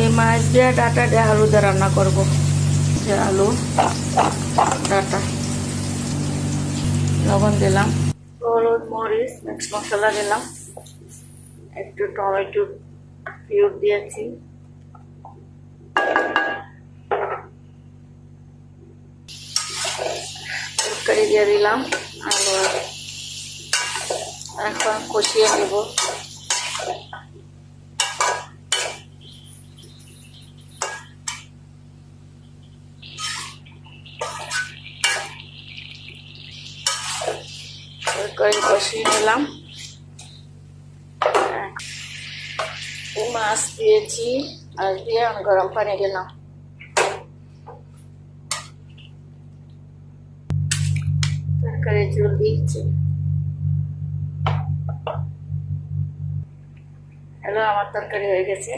এই মাছ দিয়ে ডাটা দিয়ে আলু দিয়ে রান্না করবো। যে আলু ডাটা, লবণ দিলাম, হলুদ মরিচ মিক্স মশলা দিলাম, একটু টমেটো পিউর দিয়েছি, তরকারি দিয়ে দিলাম আলু। এখন কষিয়ে নেব। তরকারি কষিয়ে নিলাম, মাছ দিয়েছি, আর দিয়ে গরম পানি দিলাম। তরকারি ঝোল দিয়েছি। হ্যালো, আমার তরকারি হয়ে গেছে।